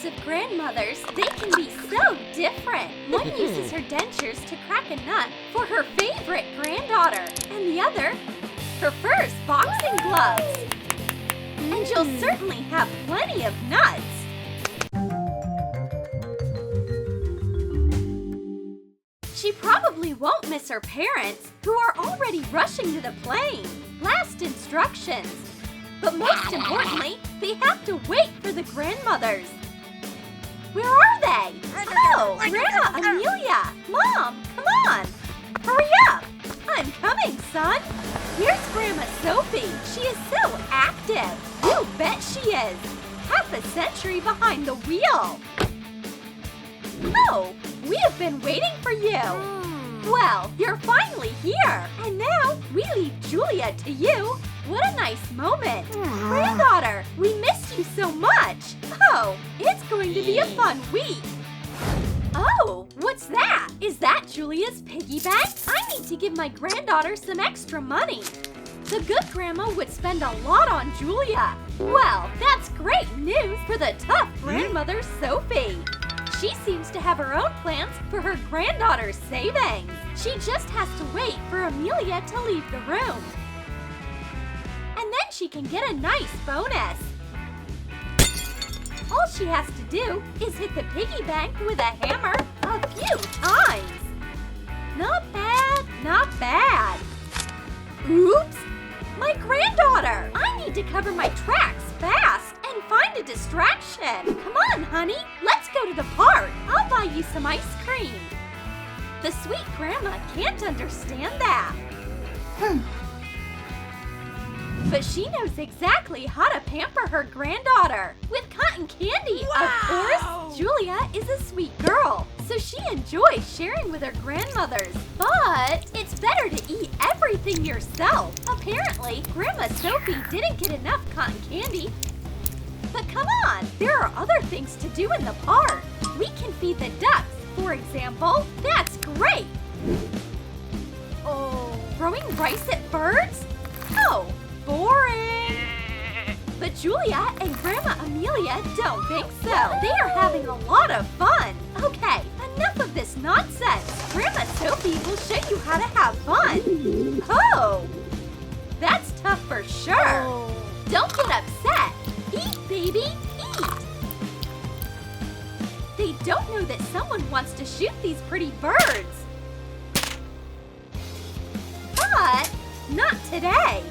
types of grandmothers, they can be so different. One uses her dentures to crack a nut for her favorite granddaughter, and the other, her first boxing gloves. And you'll certainly have plenty of nuts. She probably won't miss her parents, who are already rushing to the plane. Last instructions. But most importantly, they have to wait for the grandmothers. Where are they? Oh, Grandma Amelia! Mom, come on! Hurry up! I'm coming, son! Here's Grandma Sophie. She is so active. You bet she is. Half a century behind the wheel. Oh, we have been waiting for you. Well, you're finally here. And now we leave Julia to you. What a nice moment. Granddaughter, we missed you so much. Oh, it's going to be a fun week. Oh, what's that? Is that Julia's piggy bank? I need to give my granddaughter some extra money. The good grandma would spend a lot on Julia. Well, that's great news for the tough grandmother Sophie. She seems to have her own plans for her granddaughter's savings. She just has to wait for Amelia to leave the room. And then she can get a nice bonus. All she has to do is hit the piggy bank with a hammer a few times. Not bad, not bad. Oops, my granddaughter. I need to cover my tracks fast and find a distraction. Come on, honey, let's go to the park. I'll buy you some ice cream. The sweet grandma can't understand that. But she knows exactly how to pamper her granddaughter with cotton candy. Wow. Of course, Julia is a sweet girl, so she enjoys sharing with her grandmothers. But it's better to eat everything yourself. Apparently, Grandma Sophie didn't get enough cotton candy. But come on, there are other things to do in the park. We can feed the ducks, for example. That's great. Oh, throwing rice at birds? Oh, boring. But Julia and Grandma Amelia don't think so. They are having a lot of fun. Okay, enough of this nonsense. Grandma Sophie will show you how to have fun. Oh, that's tough for sure. Don't get upset. Eat, baby, eat. They don't know that someone wants to shoot these pretty birds. But not today.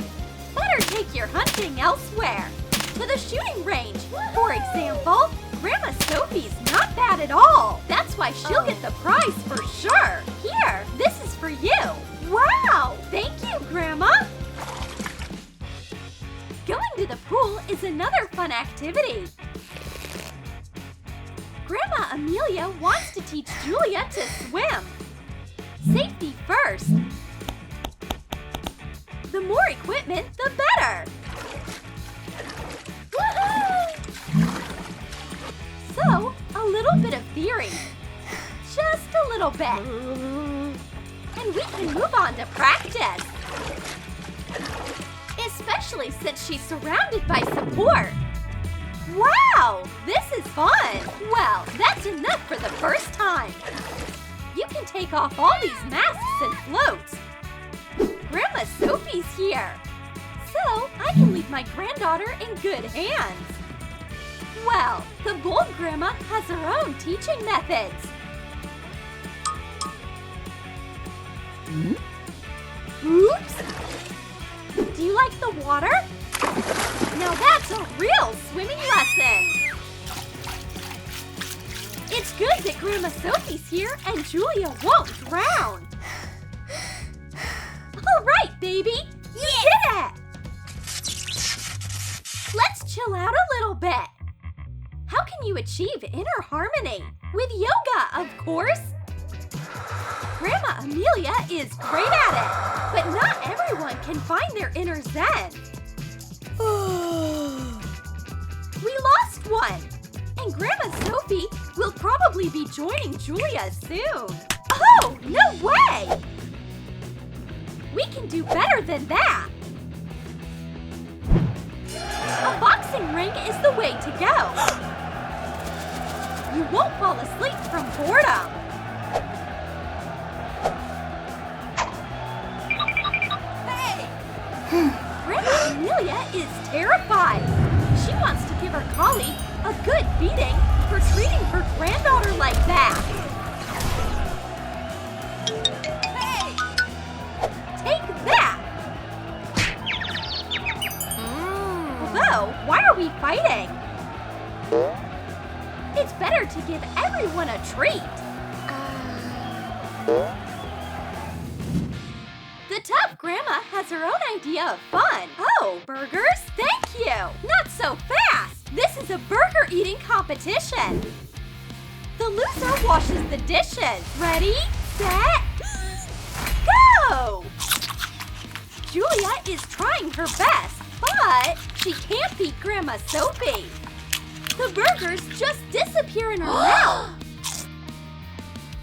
Better take your hunting elsewhere. To the shooting range, for example. Grandma Sophie's not bad at all. That's why she'll get the prize for sure. Here, this is for you. Wow, thank you, Grandma. Going to the pool is another fun activity. Grandma Amelia wants to teach Julia to swim. Safety first. The more equipment, the better. Woohoo! So, a little bit of theory. Just a little bit. And we can move on to practice. Especially since she's surrounded by support. Wow, this is fun. Well, that's enough for the first time. You can take off all these masks and floats. Grandma Sophie's here. So I can leave my granddaughter in good hands. Well, the bold grandma has her own teaching methods. Oops. Do you like the water? Now that's a real swimming lesson. It's good that Grandma Sophie's here and Julia won't drown. All right, baby. You did it. Let's chill out a little bit. How can you achieve inner harmony? With yoga, of course. Grandma Amelia is great at it, but not everyone can find their inner zen. We lost one, and Grandma Sophie will probably be joining Julia soon. Oh, no way! We can do better than that. A boxing ring is the way to go. you won't fall asleep from boredom. Hey! Grandma Amelia is terrified. She wants to give her colleague a good beating for treating her granddaughter like that. Hey! Take that! Although, why are we fighting? It's better to give everyone a treat. The tough grandma has her own idea of fun. Oh, burgers? Thank you! Not so fast! This is a burger eating competition. The loser washes the dishes. Ready, set, go! Julia is trying her best, but she can't beat Grandma Sophie. The burgers just disappear in her mouth.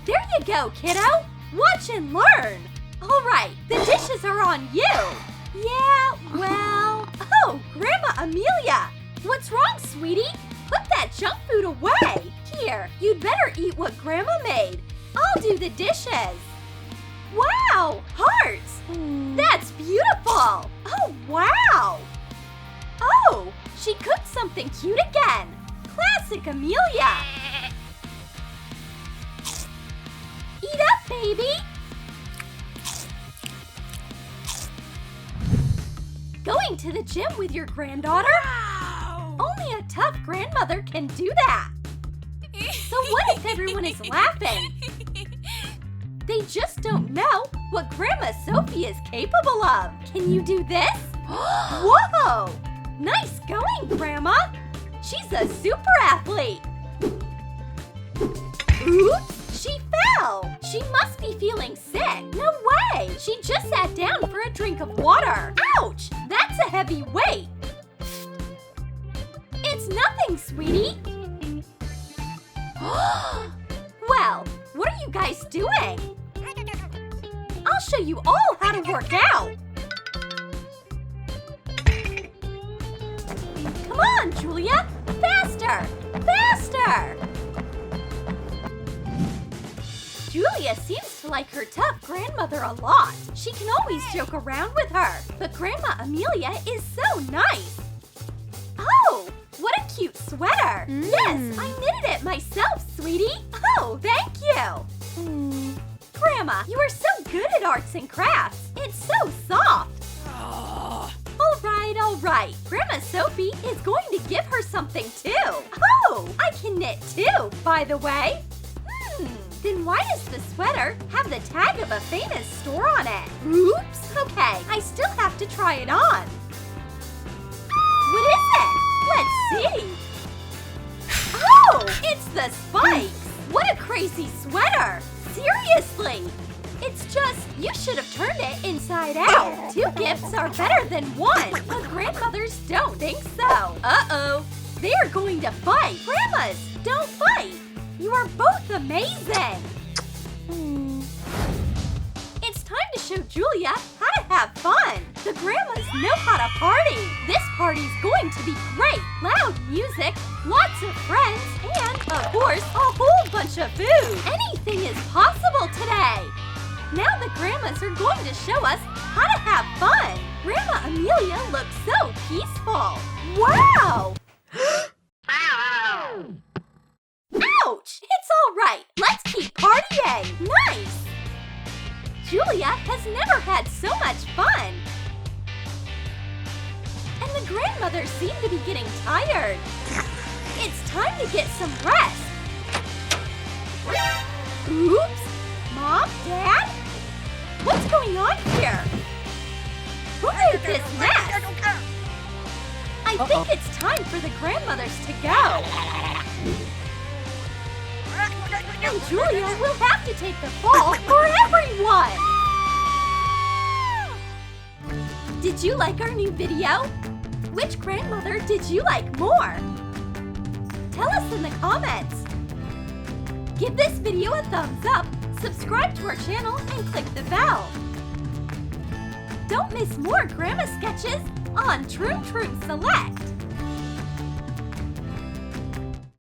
There you go, kiddo. Watch and learn. All right, the dishes are on you. Yeah, well... Oh, Grandma Amelia. What's wrong, sweetie? Put that junk food away. Here, you'd better eat what Grandma made. I'll do the dishes. Wow, hearts. That's beautiful. Oh, wow. Oh, she cooked something cute again. Classic Amelia. Eat up, baby. Going to the gym with your granddaughter? Wow. Only a tough grandmother can do that. So what if everyone is laughing? They just don't know what Grandma Sophie is capable of. Can you do this? Whoa! Nice going, Grandma. She's a super athlete. Oops, she fell. She must be feeling sick. No way. She just sat down for a drink of water. Ouch, that's a heavy weight. It's nothing, sweetie. Well, what are you guys doing? I'll show you all how to work out. Come on, Julia. Faster! Faster! Julia seems to like her tough grandmother a lot. She can always joke around with her. But Grandma Amelia is so nice. Oh, what a cute sweater. Yes, I knitted it myself, sweetie. Oh, thank you. Grandma, you are so good at arts and crafts. It's so soft. All right. Grandma Sophie is going to give her something too. Oh, I can knit too, by the way. Then why does the sweater have the tag of a famous store on it? Oops, okay, I still have to try it on. What is it? Let's see. Oh, it's the spikes. What a crazy sweater. Seriously. It's just, you should have turned it inside out. 2 gifts are better than 1, but grandmothers don't think so. Uh-oh, they are going to fight. Grandmas, don't fight. You are both amazing. It's time to show Julia how to have fun. The grandmas know how to party. This party's going to be great. Loud music, lots of friends, and, of course, a whole bunch of food. Anything is possible today. Now the grandmas are going to show us how to have fun. Grandma Amelia looks so peaceful. Wow! Ouch! It's all right. Let's keep partying. Nice! Julia has never had so much fun. And the grandmothers seem to be getting tired. It's time to get some rest. Oops! Mom? Dad? What's going on here? Who made this mess? I think it's time for the grandmothers to go. And Julia will have to take the fall for everyone. Did you like our new video? Which grandmother did you like more? Tell us in the comments. Give this video a thumbs up, subscribe to our channel, and click the bell. Don't miss more grandma sketches on Troom Select.